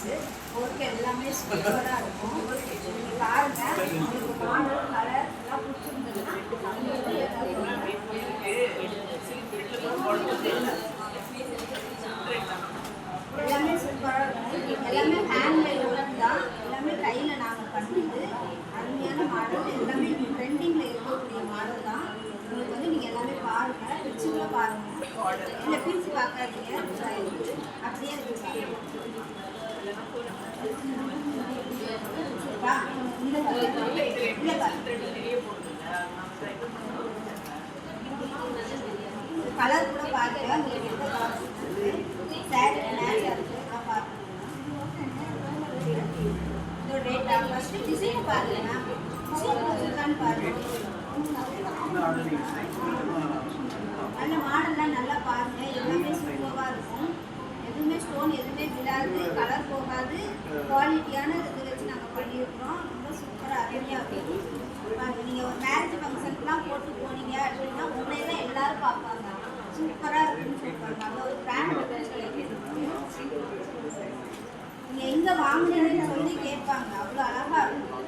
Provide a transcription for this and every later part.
Piece work எல்லாமே சூப்பராக இருக்கும். நீங்கள் பாருங்கள், உங்களுக்கு மாடல் கலர் எல்லாம் பிடிச்சிருந்தது. எல்லாமே சூப்பராக இருக்கும். எல்லாமே ஹேண்ட்மேட் ஒர்க் தான். எல்லாமே கையில் நாங்கள் பண்ணுறது. அருமையான மாடல். எல்லாமே ட்ரெண்டிங்கில் இருக்கக்கூடிய மாடல் தான். உங்களுக்கு வந்து நீங்கள் எல்லாமே பாருங்கள், பிரிச்சுகூட பாருங்கள். இல்லை பிரித்து பார்க்காதீங்க, அப்படியே இருக்கு. கலர் கூட பாருங்க, உங்களுக்கு எந்த கலர் சாரி மேட்ச் இருக்கு பாருங்க. இதோட ரேட்டா ஃபர்ஸ்ட் டிசைன் பாருங்க, டிசைன் வச்சிருக்கான்னு பாருங்க. நல்ல மாடல்லாம் நல்லா பாருங்க, எல்லாமே சூப்பராக இருக்கும். எதுவுமே ஸ்டோன் எதுவுமே விழாது, கலர் போகாது, குவாலிட்டியான இது வச்சு நாங்கள் பண்ணியிருக்கிறோம். ரொம்ப சூப்பராக அருமையாக இருக்கும். நீங்கள் ஒரு மேரேஜ் ஃபங்க்ஷனுக்குலாம் போட்டு போனீங்க அப்படின்னா உங்களே தான் எல்லோரும் பார்ப்பாங்க. சூப்பராக இருக்குன்னு சொல்லுவாங்க. அந்த ஒரு பிராண்ட் நீங்கள் எங்கே வாங்கினீங்கன்னு சொல்லி கேட்பாங்க. அவ்வளோ அழகாக இருக்கும்.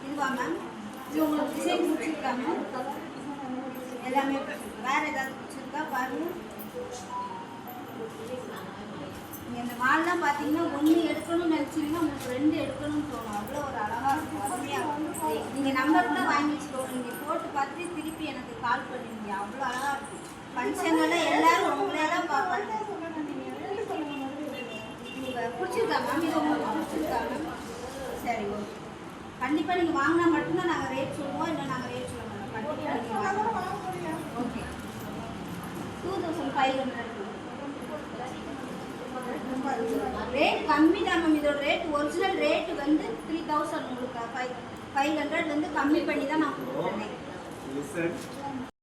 இதுவா மேம்? இது உங்களுக்கு டிசைன் பிடிச்சிருக்கா மேம்? எல்லாமே வேறு ஏதாவது பிடிச்சிருக்கா பாருங்கள். நீங்கள் இந்த மால்லாம் பார்த்தீங்கன்னா ஒன்று எடுக்கணும்னு நினச்சிங்கன்னா உங்களுக்கு 2 எடுக்கணும்னு தோணும். அவ்வளோ ஒரு அழகாக இருக்கும், அருமையாக இருக்கும். நீங்கள் நம்பர் கூட வாங்கி வச்சுக்கோங்க. நீங்கள் போட்டு பார்த்து திருப்பி எனக்கு கால் பண்ணுவீங்க. அவ்வளோ அழகாக இருக்கும். ஃபங்க்ஷன்லாம் எல்லோரும் உங்களே தான் பார்ப்பாங்க. நீங்கள் பிடிச்சிருக்கா மேம்? இது உங்களுக்கு பிடிச்சிருக்கா மேம்? சரி, ஓகே. கண்டிப்பாக நீங்கள் வாங்கினா மட்டும்தான் நாங்கள் ரேட் சொல்லுவோம், இல்லை நாங்கள் ரேட் சொல்ல மாட்டோம். கண்டிப்பாக நீங்கள் வாங்கலாம். ஓகே, 2500 ரேட் கம்மி தான் மேம். இதோட ரேட் ஒரிஜினல் ரேட் வந்து 3000. உங்களுக்கு 500 வந்து கம்மி பண்ணி தான் நான் கொடுக்குறேன்.